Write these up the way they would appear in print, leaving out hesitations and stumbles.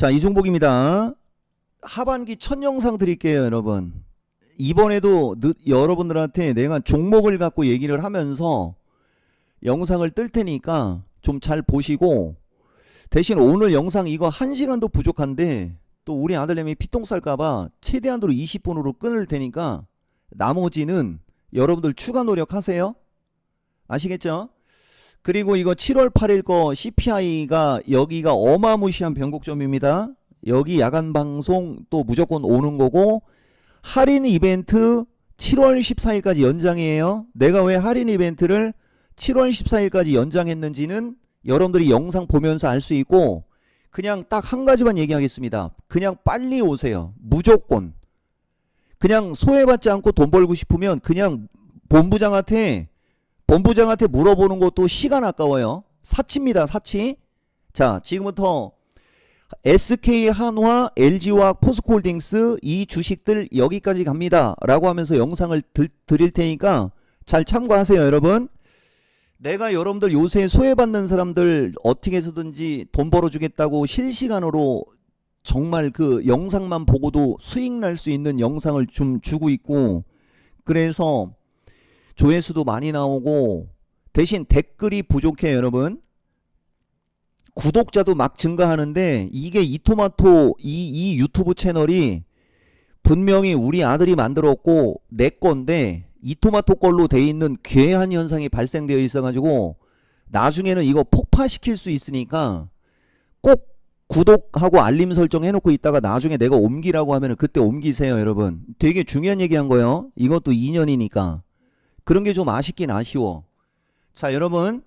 자, 이종복입니다. 하반기 첫 영상 드릴게요, 여러분. 이번에도 여러분들한테 내가 종목을 갖고 얘기를 하면서 영상을 뜰 테니까 좀 잘 보시고, 대신 오늘 영상 이거 1시간도 부족한데 또 우리 아들내미 피똥 쌀까봐 최대한으로 20분으로 끊을 테니까 나머지는 여러분들 추가 노력하세요. 아시겠죠? 그리고 이거 7월 8일 거 CPI가 여기가 어마무시한 변곡점입니다. 여기 야간 방송 또 무조건 오는 거고, 할인 이벤트 7월 14일까지 연장이에요. 내가 왜 할인 이벤트를 7월 14일까지 연장했는지는 여러분들이 영상 보면서 알 수 있고, 그냥 딱 한 가지만 얘기하겠습니다. 그냥 빨리 오세요. 무조건. 그냥 소외받지 않고 돈 벌고 싶으면 그냥 본부장한테 물어보는 것도 시간 아까워요. 사치입니다, 사치. 자, 지금부터 SK 한화, LG화학, 포스코홀딩스 이 주식들 여기까지 갑니다 라고 하면서 영상을 드릴 테니까 잘 참고하세요, 여러분. 내가 여러분들 요새 소외받는 사람들 어떻게 해서든지 돈 벌어주겠다고 실시간으로 정말 그 영상만 보고도 수익 날 수 있는 영상을 좀 주고 있고, 그래서 조회수도 많이 나오고, 대신 댓글이 부족해요, 여러분. 구독자도 막 증가하는데, 이게 이토마토 이 유튜브 채널이 분명히 우리 아들이 만들었고 내 건데 이토마토 걸로 돼 있는 괴한 현상이 발생되어 있어가지고 나중에는 이거 폭파시킬 수 있으니까 꼭 구독하고 알림 설정 해놓고 있다가 나중에 내가 옮기라고 하면 그때 옮기세요, 여러분. 되게 중요한 얘기한 거예요. 이것도 2년이니까. 그런 게 좀 아쉽긴 아쉬워. 자, 여러분,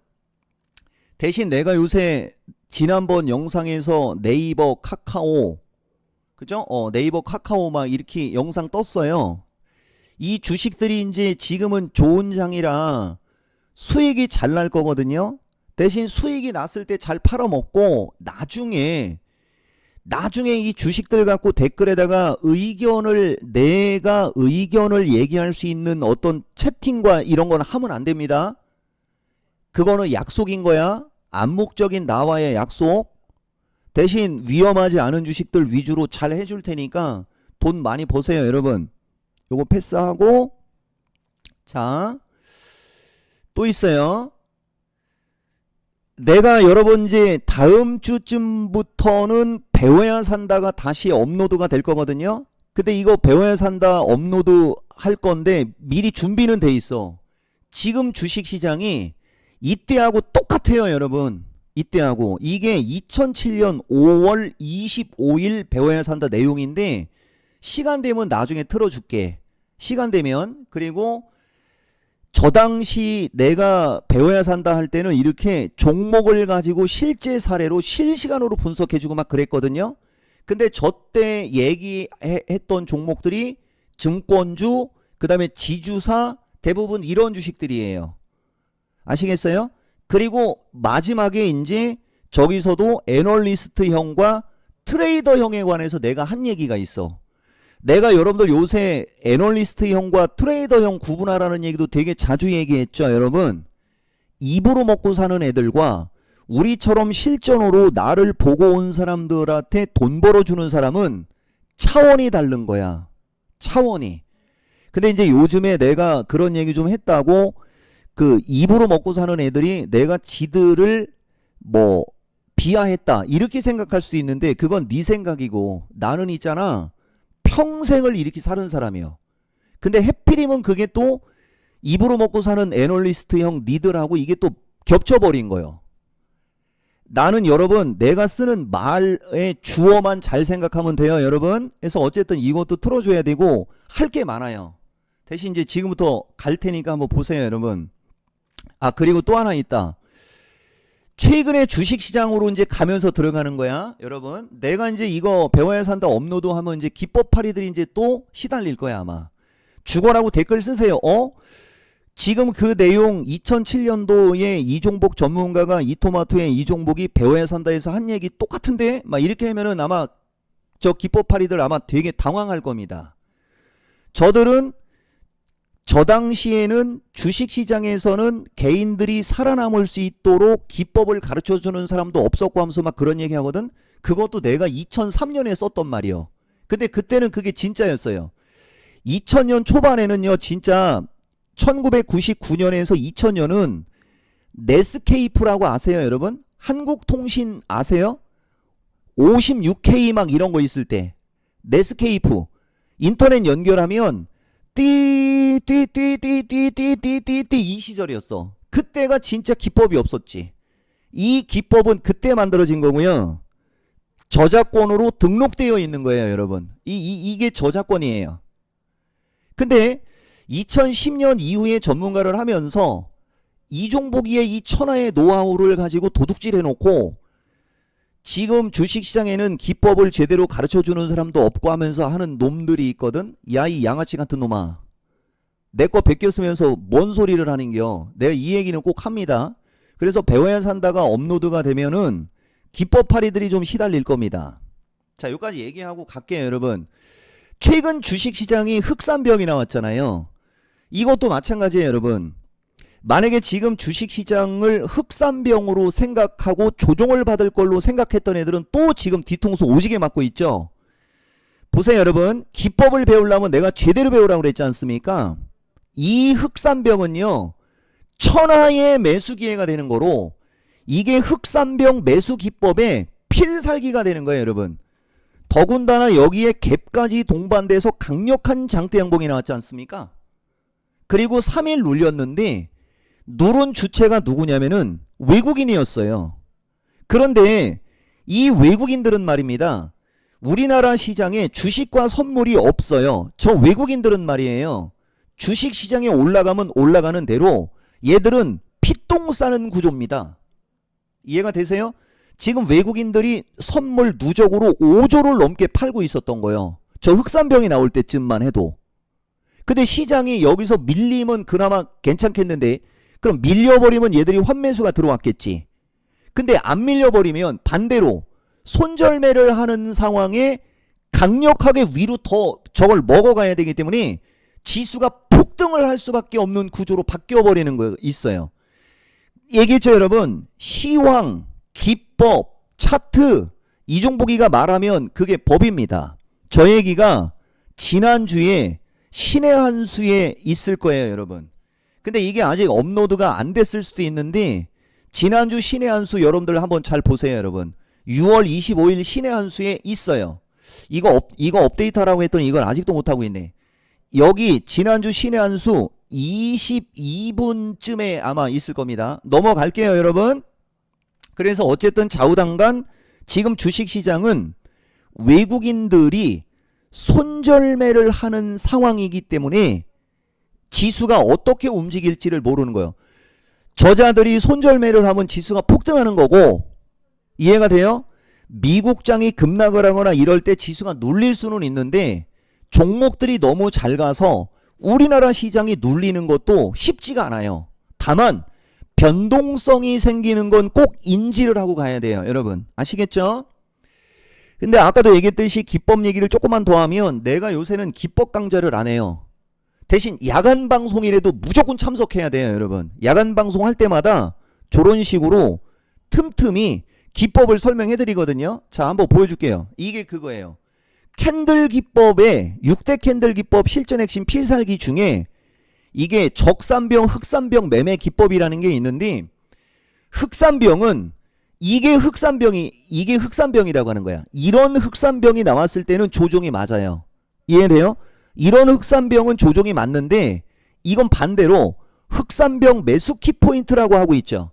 대신 내가 요새 지난번 영상에서 네이버, 카카오, 그죠? 네이버, 카카오 막 이렇게 영상 떴어요. 이 주식들이 이제 지금은 좋은 장이라 수익이 잘 날 거거든요. 대신 수익이 났을 때 잘 팔아먹고 나중에 이 주식들 갖고 댓글에다가 내가 의견을 얘기할 수 있는 어떤 채팅과 이런 건 하면 안 됩니다. 그거는 약속인 거야. 암묵적인 나와의 약속. 대신 위험하지 않은 주식들 위주로 잘 해줄 테니까 돈 많이 버세요, 여러분. 요거 패스하고, 자, 또 있어요. 내가 여러분 이제 다음 주쯤부터는 배워야 산다가 다시 업로드가 될 거거든요. 근데 이거 배워야 산다 업로드 할 건데 미리 준비는 돼 있어. 지금 주식시장이 이때하고 똑같아요, 여러분. 이때하고. 이게 2007년 5월 25일 배워야 산다 내용인데 시간 되면 나중에 틀어줄게. 시간 되면. 그리고 저 당시 내가 배워야 산다 할 때는 이렇게 종목을 가지고 실제 사례로 실시간으로 분석해주고 막 그랬거든요. 근데 저 때 얘기했던 종목들이 증권주, 그 다음에 지주사, 대부분 이런 주식들이에요. 아시겠어요? 그리고 마지막에 이제 저기서도 애널리스트형과 트레이더형에 관해서 내가 한 얘기가 있어. 내가 여러분들 요새 애널리스트형과 트레이더형 구분하라는 얘기도 되게 자주 얘기했죠, 여러분. 입으로 먹고 사는 애들과 우리처럼 실전으로 나를 보고 온 사람들한테 돈 벌어주는 사람은 차원이 다른 거야. 차원이. 근데 이제 요즘에 내가 그런 얘기 좀 했다고 그 입으로 먹고 사는 애들이 내가 지들을 뭐 비하했다 이렇게 생각할 수 있는데 그건 네 생각이고, 나는 있잖아 평생을 이렇게 사는 사람이요. 근데 해피림은 그게 또 입으로 먹고 사는 애널리스트형 니들하고 이게 또 겹쳐버린 거예요. 나는 여러분 내가 쓰는 말의 주어만 잘 생각하면 돼요, 여러분. 그래서 어쨌든 이것도 틀어줘야 되고 할 게 많아요. 대신 이제 지금부터 갈 테니까 한번 보세요, 여러분. 아, 그리고 또 하나 있다. 최근에 주식시장으로 이제 가면서 들어가는 거야, 여러분. 내가 이제 이거 배워야 산다 업로드 하면 이제 기법파리들이 이제 또 시달릴 거야, 아마. 죽어라고 댓글 쓰세요. 지금 그 내용 2007년도에 이종복 전문가가 이토마토의 이종복이 배워야 산다 해서 한 얘기 똑같은데? 막 이렇게 하면은 아마 저 기법파리들 아마 되게 당황할 겁니다. 저들은 저 당시에는 주식시장에서는 개인들이 살아남을 수 있도록 기법을 가르쳐주는 사람도 없었고 하면서 막 그런 얘기 하거든. 그것도 내가 2003년에 썼던 말이요. 근데 그때는 그게 진짜였어요. 2000년 초반에는요, 진짜 1999년에서 2000년은 네스케이프라고 아세요, 여러분? 한국통신 아세요? 56K 막 이런 거 있을 때 네스케이프 인터넷 연결하면 띠띠띠띠띠띠띠띠 이 시절이었어. 그때가 진짜 기법이 없었지. 이 기법은 그때 만들어진 거고요. 저작권으로 등록되어 있는 거예요, 여러분. 이게 저작권이에요. 근데 2010년 이후에 전문가를 하면서 이종복이의 이 천하의 노하우를 가지고 도둑질 해놓고 지금 주식시장에는 기법을 제대로 가르쳐주는 사람도 없고 하면서 하는 놈들이 있거든. 야, 이 양아치 같은 놈아. 내 거 베꼈으면서 뭔 소리를 하는겨. 내가 이 얘기는 꼭 합니다. 그래서 배워야 산다가 업로드가 되면은 기법파리들이 좀 시달릴 겁니다. 자, 여기까지 얘기하고 갈게요, 여러분. 최근 주식시장이 흑산병이 나왔잖아요. 이것도 마찬가지예요, 여러분. 만약에 지금 주식시장을 흑산병으로 생각하고 조종을 받을 걸로 생각했던 애들은 또 지금 뒤통수 오지게 맞고 있죠. 보세요, 여러분. 기법을 배우려면 내가 제대로 배우라고 그랬지 않습니까? 이 흑산병은요, 천하의 매수 기회가 되는 거로 이게 흑산병 매수 기법의 필살기가 되는 거예요, 여러분. 더군다나 여기에 갭까지 동반돼서 강력한 장대 양봉이 나왔지 않습니까? 그리고 3일 눌렸는데 누른 주체가 누구냐면은 외국인이었어요. 그런데 이 외국인들은 말입니다. 우리나라 시장에 주식과 선물이 없어요. 저 외국인들은 말이에요. 주식 시장에 올라가면 올라가는 대로 얘들은 피똥 싸는 구조입니다. 이해가 되세요? 지금 외국인들이 선물 누적으로 5조를 넘게 팔고 있었던 거예요. 저 흑산병이 나올 때쯤만 해도. 근데 시장이 여기서 밀리면 그나마 괜찮겠는데 그럼 밀려버리면 얘들이 환매수가 들어왔겠지. 근데 안 밀려버리면 반대로 손절매를 하는 상황에 강력하게 위로 더 저걸 먹어가야 되기 때문에 지수가 폭등을 할 수밖에 없는 구조로 바뀌어버리는 거 있어요. 얘기했죠, 여러분. 시황, 기법, 차트 이종복이가 말하면 그게 법입니다. 저 얘기가 지난주에 신의 한 수에 있을 거예요, 여러분. 근데 이게 아직 업로드가 안 됐을 수도 있는데 지난주 신의 한 수 여러분들 한번 잘 보세요, 여러분. 6월 25일 신의 한 수에 있어요. 이거 업데이트하라고 했더니 이걸 아직도 못하고 있네. 여기 지난주 신의 한 수 22분쯤에 아마 있을 겁니다. 넘어갈게요, 여러분. 그래서 어쨌든 좌우당간 지금 주식시장은 외국인들이 손절매를 하는 상황이기 때문에 지수가 어떻게 움직일지를 모르는 거예요. 저자들이 손절매를 하면 지수가 폭등하는 거고, 이해가 돼요? 미국장이 급락을 하거나 이럴 때 지수가 눌릴 수는 있는데 종목들이 너무 잘 가서 우리나라 시장이 눌리는 것도 쉽지가 않아요. 다만 변동성이 생기는 건 꼭 인지를 하고 가야 돼요, 여러분. 아시겠죠? 근데 아까도 얘기했듯이 기법 얘기를 조금만 더 하면 내가 요새는 기법 강좌를 안 해요. 대신 야간 방송이라도 무조건 참석해야 돼요, 여러분. 야간 방송 할 때마다 저런 식으로 틈틈이 기법을 설명해 드리거든요. 자, 한번 보여줄게요. 이게 그거예요. 캔들 기법의 6대 캔들 기법 실전 핵심 필살기 중에 이게 적산병, 흑산병 매매 기법이라는 게 있는데, 흑산병은 이게 흑산병이라고 하는 거야. 이런 흑산병이 나왔을 때는 조종이 맞아요. 이해돼요? 이런 흑산병은 조종이 맞는데 이건 반대로 흑산병 매수 키포인트라고 하고 있죠.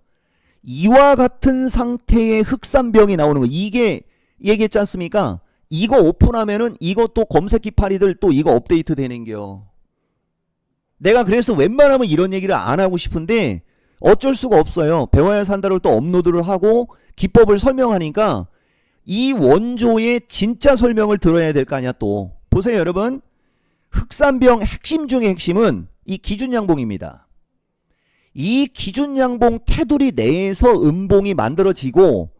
이와 같은 상태의 흑산병이 나오는 거, 이게 얘기했지 않습니까? 이거 오픈하면은 이것도 검색기 파리들 또 이거 업데이트 되는겨. 내가 그래서 웬만하면 이런 얘기를 안 하고 싶은데 어쩔 수가 없어요. 배워야 산다를 또 업로드를 하고 기법을 설명하니까 이 원조의 진짜 설명을 들어야 될 거 아니야. 또 보세요, 여러분. 흑산병 핵심 중의 핵심은 이 기준양봉입니다. 이 기준양봉 테두리 내에서 음봉이 만들어지고,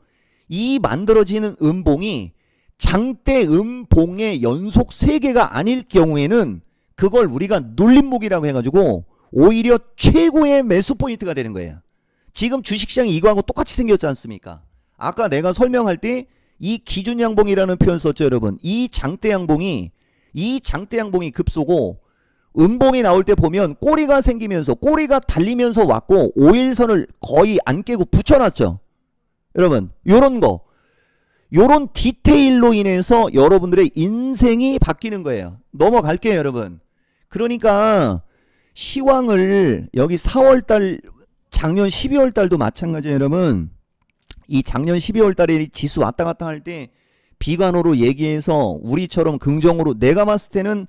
이 만들어지는 음봉이 장대 음봉의 연속 3개가 아닐 경우에는 그걸 우리가 눌림목이라고 해가지고 오히려 최고의 매수 포인트가 되는 거예요. 지금 주식시장이 이거하고 똑같이 생겼지 않습니까? 아까 내가 설명할 때 이 기준 양봉이라는 표현 썼죠, 여러분. 이 장대 양봉이 급소고 음봉이 나올 때 보면 꼬리가 생기면서 꼬리가 달리면서 왔고 5일선을 거의 안 깨고 붙여놨죠. 여러분, 요런 디테일로 인해서 여러분들의 인생이 바뀌는 거예요. 넘어갈게요, 여러분. 그러니까 시황을 여기 4월달, 작년 12월달도 마찬가지예요, 여러분. 이 작년 12월달에 지수 왔다 갔다 할 때 비관호로 얘기해서 우리처럼 긍정으로 내가 봤을 때는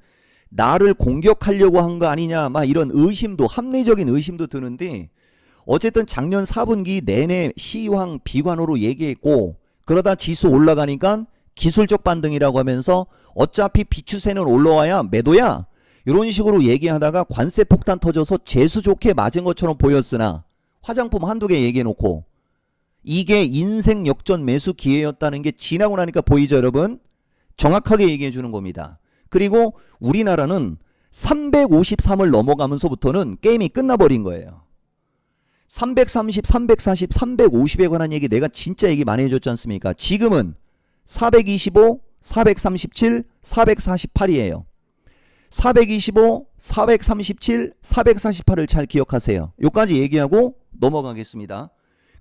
나를 공격하려고 한 거 아니냐 막 이런 의심도, 합리적인 의심도 드는데, 어쨌든 작년 4분기 내내 시황 비관호로 얘기했고, 그러다 지수 올라가니까 기술적 반등이라고 하면서 어차피 비추세는 올라와야 매도야 이런 식으로 얘기하다가 관세 폭탄 터져서 재수 좋게 맞은 것처럼 보였으나 화장품 한두 개 얘기해놓고 이게 인생 역전 매수 기회였다는 게 지나고 나니까 보이죠, 여러분? 정확하게 얘기해 주는 겁니다. 그리고 우리나라는 353을 넘어가면서부터는 게임이 끝나버린 거예요. 330, 340, 350에 관한 얘기 내가 진짜 얘기 많이 해줬지 않습니까? 지금은 425, 437, 448이에요. 425, 437, 448을 잘 기억하세요. 요까지 얘기하고 넘어가겠습니다.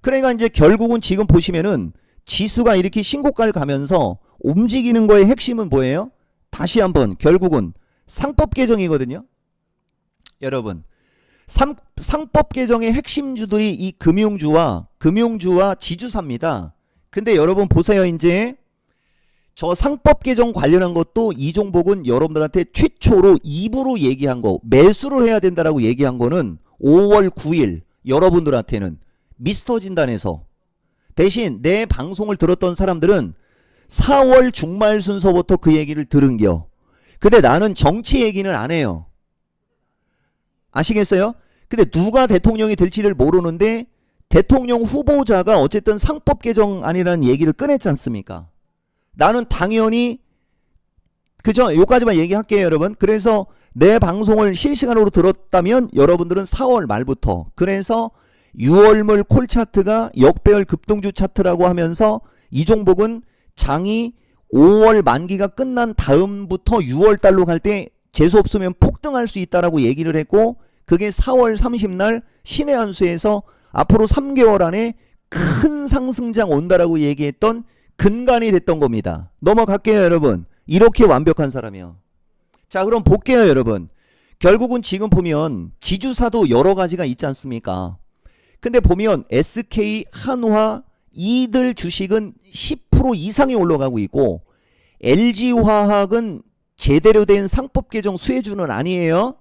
그러니까 이제 결국은 지금 보시면은 지수가 이렇게 신고가를 가면서 움직이는 거의 핵심은 뭐예요? 다시 한번 결국은 상법 개정이거든요. 여러분, 상법 개정의 핵심주들이 이 금융주와 지주사입니다. 근데 여러분 보세요. 이제 저 상법 개정 관련한 것도 이종복은 여러분들한테 최초로 입으로 얘기한 거, 매수를 해야 된다라고 얘기한 거는 5월 9일 여러분들한테는 미스터 진단에서, 대신 내 방송을 들었던 사람들은 4월 중말 순서부터 그 얘기를 들은겨. 근데 나는 정치 얘기는 안 해요. 아시겠어요? 근데 누가 대통령이 될지를 모르는데 대통령 후보자가 어쨌든 상법 개정안이라는 얘기를 꺼냈지 않습니까? 나는 당연히 그죠? 요까지만 얘기할게요, 여러분. 그래서 내 방송을 실시간으로 들었다면 여러분들은 4월 말부터, 그래서 6월물 콜 차트가 역배열 급등주 차트라고 하면서 이종복은 장이 5월 만기가 끝난 다음부터 6월 달로 갈 때 재수 없으면 폭등할 수 있다라고 얘기를 했고, 그게 4월 30날 신의 한수에서 앞으로 3개월 안에 큰 상승장 온다라고 얘기했던 근간이 됐던 겁니다. 넘어갈게요, 여러분. 이렇게 완벽한 사람이요. 자, 그럼 볼게요, 여러분. 결국은 지금 보면 지주사도 여러 가지가 있지 않습니까? 근데 보면 SK, 한화 이들 주식은 10% 이상이 올라가고 있고, LG화학은 제대로 된 상법 개정 수혜주는 아니에요.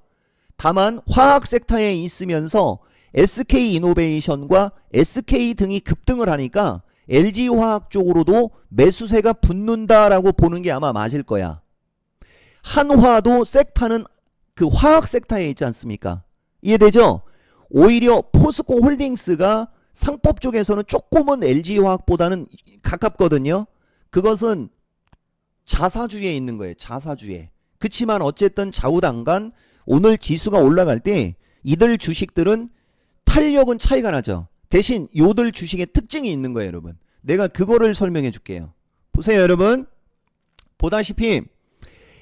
다만 화학 섹터에 있으면서 SK이노베이션과 SK 등이 급등을 하니까 LG화학 쪽으로도 매수세가 붙는다라고 보는 게 아마 맞을 거야. 한화도 섹터는 그 화학 섹터에 있지 않습니까? 이해되죠? 오히려 포스코 홀딩스가 상법 쪽에서는 조금은 LG화학보다는 가깝거든요. 그것은 자사주에 있는 거예요. 자사주에. 그치만 어쨌든 좌우당간 오늘 지수가 올라갈 때 이들 주식들은 탄력은 차이가 나죠. 대신 요들 주식의 특징이 있는 거예요, 여러분. 내가 그거를 설명해 줄게요. 보세요, 여러분. 보다시피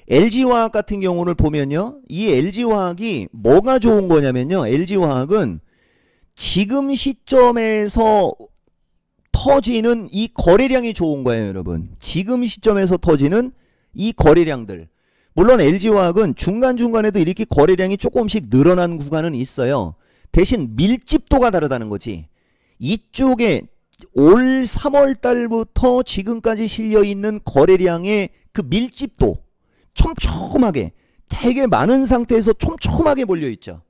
LG화학 같은 경우를 보면요, 이 LG화학이 뭐가 좋은 거냐면요, LG화학은 지금 시점에서 터지는 이 거래량이 좋은 거예요, 여러분. 지금 시점에서 터지는 이 거래량들. 물론 LG화학은 중간중간에도 이렇게 거래량이 조금씩 늘어난 구간은 있어요. 대신 밀집도가 다르다는 거지. 이쪽에 올 3월 달부터 지금까지 실려있는 거래량의 그 밀집도 촘촘하게, 되게 많은 상태에서 촘촘하게 몰려있죠.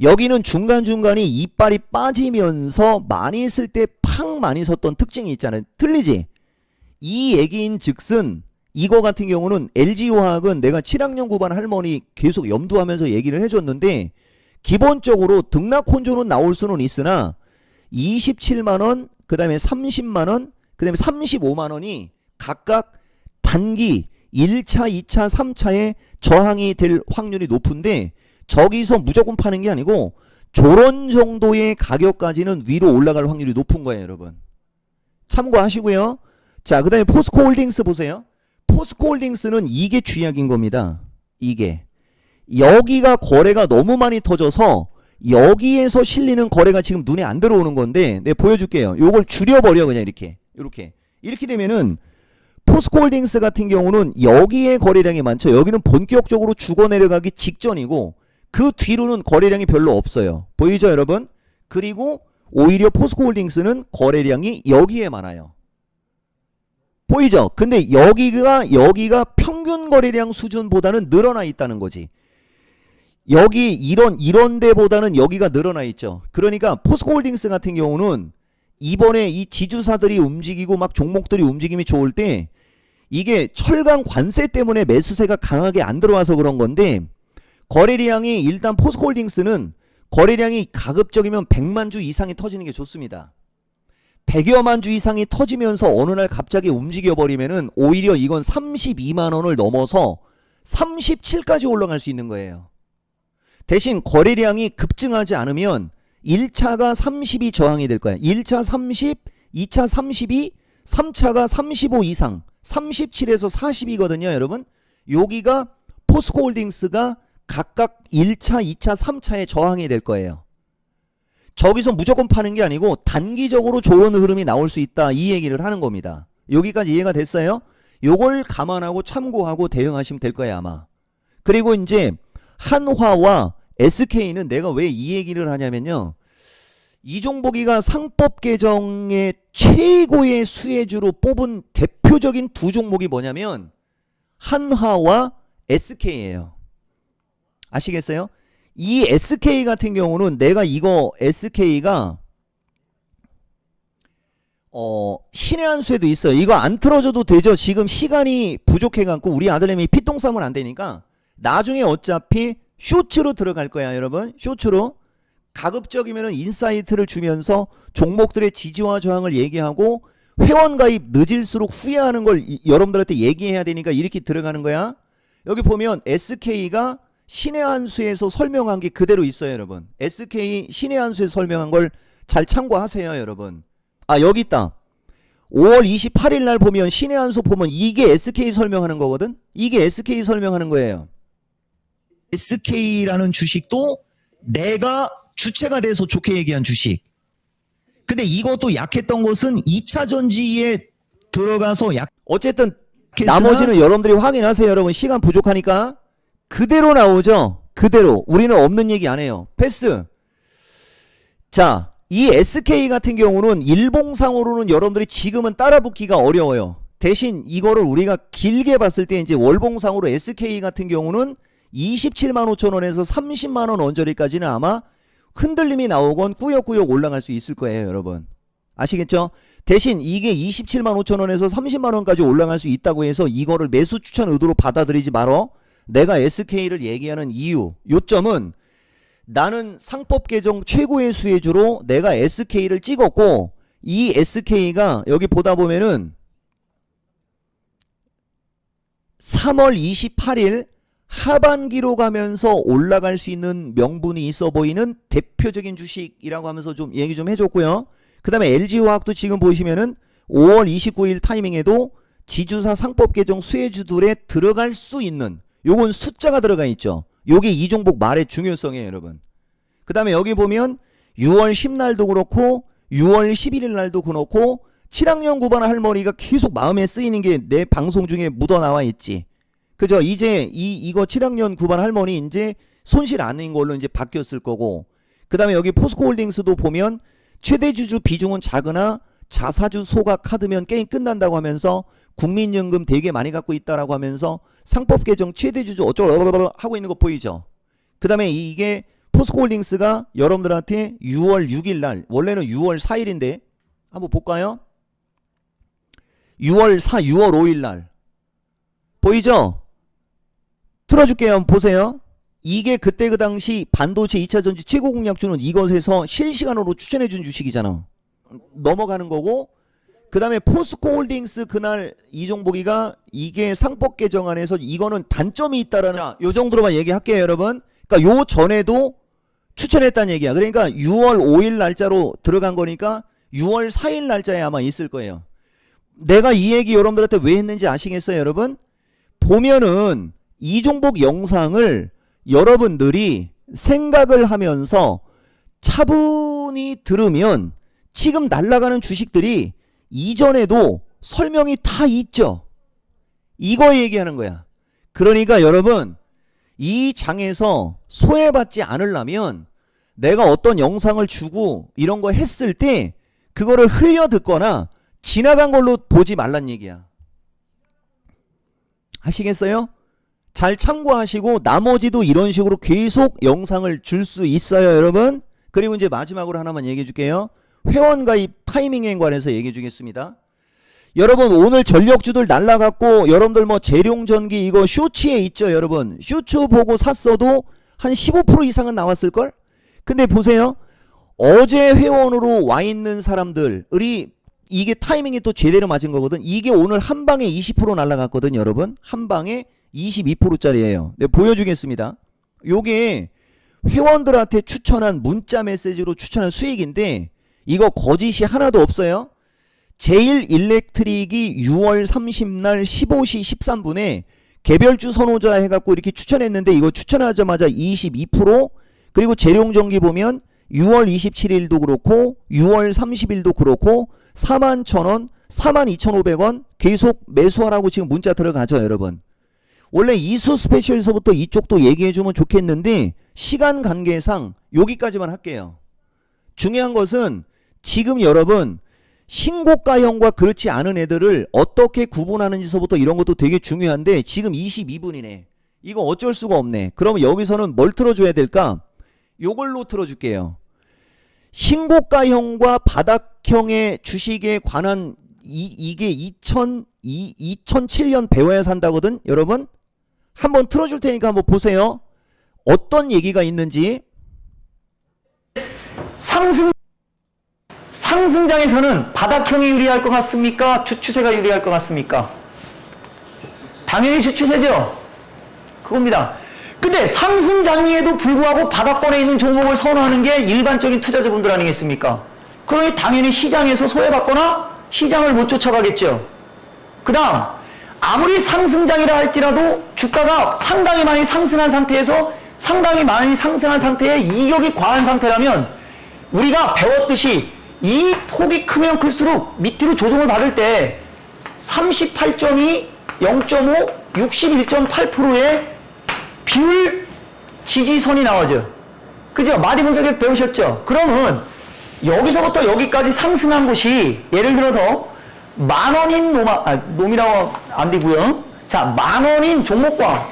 여기는 중간중간에 이빨이 빠지면서 많이 쓸 때 팍 많이 섰던 특징이 있잖아요. 틀리지? 이 얘기인 즉슨 이거 같은 경우는 LG화학은 내가 7학년 9반 할머니 계속 염두하면서 얘기를 해줬는데, 기본적으로 등락혼조는 나올 수는 있으나 27만원, 그 다음에 30만원, 그 다음에 35만원이 각각 단기 1차, 2차, 3차에 저항이 될 확률이 높은데, 저기서 무조건 파는 게 아니고 저런 정도의 가격까지는 위로 올라갈 확률이 높은 거예요, 여러분. 참고하시고요. 자, 그 다음에 포스코홀딩스 보세요. 포스코홀딩스는 이게 쥐약인 겁니다. 이게. 여기가 거래가 너무 많이 터져서 여기에서 실리는 거래가 지금 눈에 안 들어오는 건데 내가 보여줄게요. 요걸 줄여버려 그냥 이렇게. 이렇게 되면은 포스코홀딩스 같은 경우는 여기에 거래량이 많죠. 여기는 본격적으로 죽어 내려가기 직전이고 그 뒤로는 거래량이 별로 없어요. 보이죠 여러분? 그리고 오히려 포스코홀딩스는 거래량이 여기에 많아요. 보이죠? 근데 여기가 평균 거래량 수준보다는 늘어나 있다는 거지. 여기 이런 데보다는 여기가 늘어나 있죠. 그러니까 포스코홀딩스 같은 경우는 이번에 이 지주사들이 움직이고 막 종목들이 움직임이 좋을 때 이게 철강 관세 때문에 매수세가 강하게 안 들어와서 그런 건데 거래량이 일단 포스코홀딩스는 거래량이 가급적이면 100만 주 이상이 터지는 게 좋습니다. 100여만 주 이상이 터지면서 어느 날 갑자기 움직여 버리면은 오히려 이건 32만 원을 넘어서 37까지 올라갈 수 있는 거예요. 대신 거래량이 급증하지 않으면 1차가 30이 저항이 될 거야. 1차 30, 2차 32, 3차가 35 이상 37에서 40이거든요 여러분. 여기가 포스코홀딩스가 각각 1차, 2차, 3차에 저항이 될 거예요. 저기서 무조건 파는 게 아니고 단기적으로 좋은 흐름이 나올 수 있다 이 얘기를 하는 겁니다. 여기까지 이해가 됐어요? 요걸 감안하고 참고하고 대응하시면 될 거예요 아마. 그리고 이제 한화와 SK는 내가 왜 이 얘기를 하냐면요. 이종복이가 상법 개정의 최고의 수혜주로 뽑은 대표적인 두 종목이 뭐냐면 한화와 SK예요. 아시겠어요? 이 SK 같은 경우는 내가 이거 SK가 신의 한 수에도 있어요. 이거 안 틀어줘도 되죠. 지금 시간이 부족해갖고 우리 아들내미 피똥 싸면 안 되니까 나중에 어차피 쇼츠로 들어갈 거야 여러분. 쇼츠로 가급적이면 인사이트를 주면서 종목들의 지지와 저항을 얘기하고 회원 가입 늦을수록 후회하는 걸 여러분들한테 얘기해야 되니까 이렇게 들어가는 거야. 여기 보면 SK가 신의 한 수에서 설명한 게 그대로 있어요 여러분. SK 신의 한 수에서 설명한 걸 잘 참고하세요 여러분. 아 여기 있다. 5월 28일 날 보면 신의 한 수 보면 이게 SK 설명하는 거거든. 이게 SK 설명하는 거예요. SK라는 주식도 내가 주체가 돼서 좋게 얘기한 주식. 근데 이것도 약했던 것은 2차 전지에 들어가서 어쨌든 나머지는 여러분들이 확인하세요 여러분. 시간 부족하니까 그대로 나오죠. 그대로. 우리는 없는 얘기 안 해요. 패스. 자, 이 SK 같은 경우는 일봉상으로는 여러분들이 지금은 따라붙기가 어려워요. 대신 이거를 우리가 길게 봤을 때 이제 월봉상으로 SK 같은 경우는 27만 5천 원에서 30만 원 언저리까지는 아마 흔들림이 나오건 꾸역꾸역 올라갈 수 있을 거예요 여러분. 아시겠죠? 대신 이게 27만 5천 원에서 30만 원까지 올라갈 수 있다고 해서 이거를 매수 추천 의도로 받아들이지 말어. 내가 SK를 얘기하는 이유, 요점은 나는 상법 개정 최고의 수혜주로 내가 SK를 찍었고 이 SK가 여기 보다 보면은 3월 28일 하반기로 가면서 올라갈 수 있는 명분이 있어 보이는 대표적인 주식이라고 하면서 좀 얘기 좀 해줬고요. 그 다음에 LG화학도 지금 보시면은 5월 29일 타이밍에도 지주사 상법 개정 수혜주들에 들어갈 수 있는 요건 숫자가 들어가 있죠. 요게 이 종목 말의 중요성이에요 여러분. 그 다음에 여기 보면 6월 10날도 그렇고 6월 11일 날도 그렇고 7학년 9반 할머니가 계속 마음에 쓰이는 게 내 방송 중에 묻어 나와 있지. 그죠? 이제 이거 7학년 9반 할머니 이제 손실 아닌 걸로 이제 바뀌었을 거고. 그 다음에 여기 포스코홀딩스도 보면 최대주주 비중은 작으나 자사주 소가 카드면 게임 끝난다고 하면서 국민연금 되게 많이 갖고 있다라고 하면서 상법 개정 최대주주 어쩌고 하고 있는 거 보이죠? 그 다음에 이게 포스코홀딩스가 여러분들한테 6월 6일 날, 원래는 6월 4일인데 한번 볼까요? 6월 5일 날 보이죠? 틀어줄게요. 한번 보세요. 이게 그때 그 당시 반도체 2차 전지 최고 공략주는 이것에서 실시간으로 추천해준 주식이잖아. 넘어가는 거고, 그 다음에 포스코홀딩스 그날 이종복이가 이게 상법 개정안에서 이거는 단점이 있다라는, 자, 요 정도로만 얘기할게요 여러분. 그러니까 요 전에도 추천했다는 얘기야. 그러니까 6월 5일 날짜로 들어간 거니까 6월 4일 날짜에 아마 있을 거예요. 내가 이 얘기 여러분들한테 왜 했는지 아시겠어요, 여러분? 보면은 이 종목 영상을 여러분들이 생각을 하면서 차분히 들으면 지금 날아가는 주식들이 이전에도 설명이 다 있죠. 이거 얘기하는 거야. 그러니까 여러분, 이 장에서 소외받지 않으려면 내가 어떤 영상을 주고 이런 거 했을 때 그거를 흘려 듣거나 지나간 걸로 보지 말란 얘기야. 아시겠어요? 잘 참고하시고 나머지도 이런 식으로 계속 영상을 줄 수 있어요, 여러분. 그리고 이제 마지막으로 하나만 얘기해 줄게요. 회원가입 타이밍에 관해서 얘기해 주겠습니다. 여러분, 오늘 전력주들 날라갔고 여러분들 뭐 재룡전기 이거 쇼츠에 있죠, 여러분. 쇼츠 보고 샀어도 한 15% 이상은 나왔을걸? 근데 보세요. 어제 회원으로 와 있는 사람들이 이게 타이밍이 또 제대로 맞은 거거든. 이게 오늘 한 방에 20% 날라갔거든, 여러분. 한 방에 22%짜리예요. 네, 보여주겠습니다. 요게 회원들한테 추천한 문자 메시지로 추천한 수익인데 이거 거짓이 하나도 없어요. 제일 일렉트릭이 6월 30날 15시 13분에 개별주 선호자 해갖고 이렇게 추천했는데 이거 추천하자마자 22%, 그리고 재룡전기 보면 6월 27일도 그렇고 6월 30일도 그렇고 41,000원, 42,500원 계속 매수하라고 지금 문자 들어가죠, 여러분. 원래 이수 스페셜에서부터 이쪽도 얘기해주면 좋겠는데 시간 관계상 여기까지만 할게요. 중요한 것은 지금 여러분 신고가형과 그렇지 않은 애들을 어떻게 구분하는지서부터 이런 것도 되게 중요한데 지금 22분이네. 이거 어쩔 수가 없네. 그러면 여기서는 뭘 틀어줘야 될까? 요걸로 틀어줄게요. 신고가형과 바닥형의 주식에 관한 이게 2007년 배워야 산다거든, 여러분. 한번 틀어줄 테니까 한번 보세요. 어떤 얘기가 있는지. 상승장에서는 바닥형이 유리할 것 같습니까? 주추세가 유리할 것 같습니까? 당연히 주추세죠. 그겁니다. 근데 상승장에도 불구하고 바닥권에 있는 종목을 선호하는 게 일반적인 투자자분들 아니겠습니까? 그러니 당연히 시장에서 소외받거나 시장을 못 쫓아가겠죠. 그 다음 아무리 상승장이라 할지라도 주가가 상당히 많이 상승한 상태에서 상당히 많이 상승한 상태에 이격이 과한 상태라면 우리가 배웠듯이 이 폭이 크면 클수록 밑으로 조정을 받을 때 38.2, 0.5, 61.8%의 비율 지지선이 나오죠. 그죠? 마디 분석에 배우셨죠? 그러면 여기서부터 여기까지 상승한 곳이 예를 들어서 만원인 놈이라고 안 되고요. 자, 만원인 종목과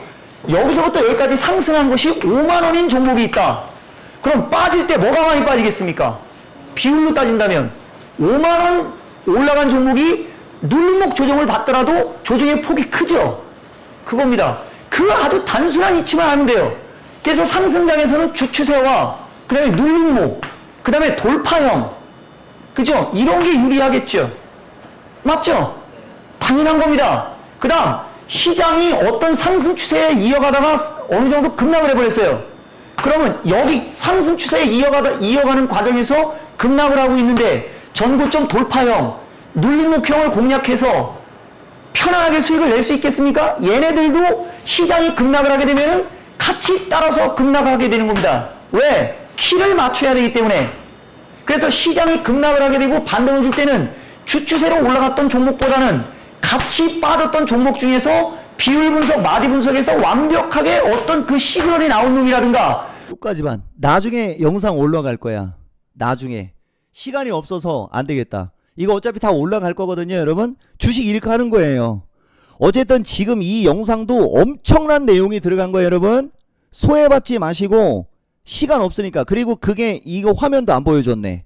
여기서부터 여기까지 상승한 곳이 5만원인 종목이 있다. 그럼 빠질 때 뭐가 많이 빠지겠습니까? 비율로 따진다면 5만원 올라간 종목이 눌목 조정을 받더라도 조정의 폭이 크죠. 그겁니다. 그 아주 단순한 이치만 하면 돼요. 그래서 상승장에서는 주추세와 그 다음에 눌목, 그 다음에 돌파형, 그죠? 이런 게 유리하겠죠. 맞죠? 당연한 겁니다. 그 다음 시장이 어떤 상승 추세에 이어가다가 어느 정도 급락을 해버렸어요. 그러면 여기 상승 추세에 이어가는 과정에서 급락을 하고 있는데 전고점 돌파형, 눌림목형을 공략해서 편안하게 수익을 낼 수 있겠습니까? 얘네들도 시장이 급락을 하게 되면 같이 따라서 급락하게 되는 겁니다. 왜? 키를 맞춰야 되기 때문에. 그래서 시장이 급락을 하게 되고 반등을 줄 때는 주추세로 올라갔던 종목보다는 같이 빠졌던 종목 중에서 비율 분석, 마디 분석에서 완벽하게 어떤 그 시그널이 나온 놈이라든가. 여기까지만. 나중에 영상 올라갈 거야. 나중에. 시간이 없어서 안 되겠다. 이거 어차피 다 올라갈 거거든요, 여러분. 주식 이렇게 하는 거예요. 어쨌든 지금 이 영상도 엄청난 내용이 들어간 거예요, 여러분. 소외받지 마시고 시간 없으니까. 그리고 그게 이거 화면도 안 보여줬네.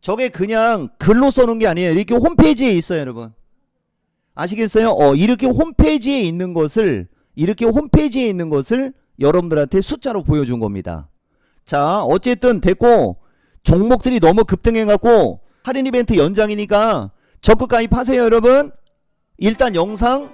저게 그냥 글로 써놓은 게 아니에요. 이렇게 홈페이지에 있어요, 여러분. 아시겠어요? 이렇게 홈페이지에 있는 것을 여러분들한테 숫자로 보여준 겁니다. 자, 어쨌든 됐고 종목들이 너무 급등해갖고 할인 이벤트 연장이니까 적극 가입하세요, 여러분. 일단 영상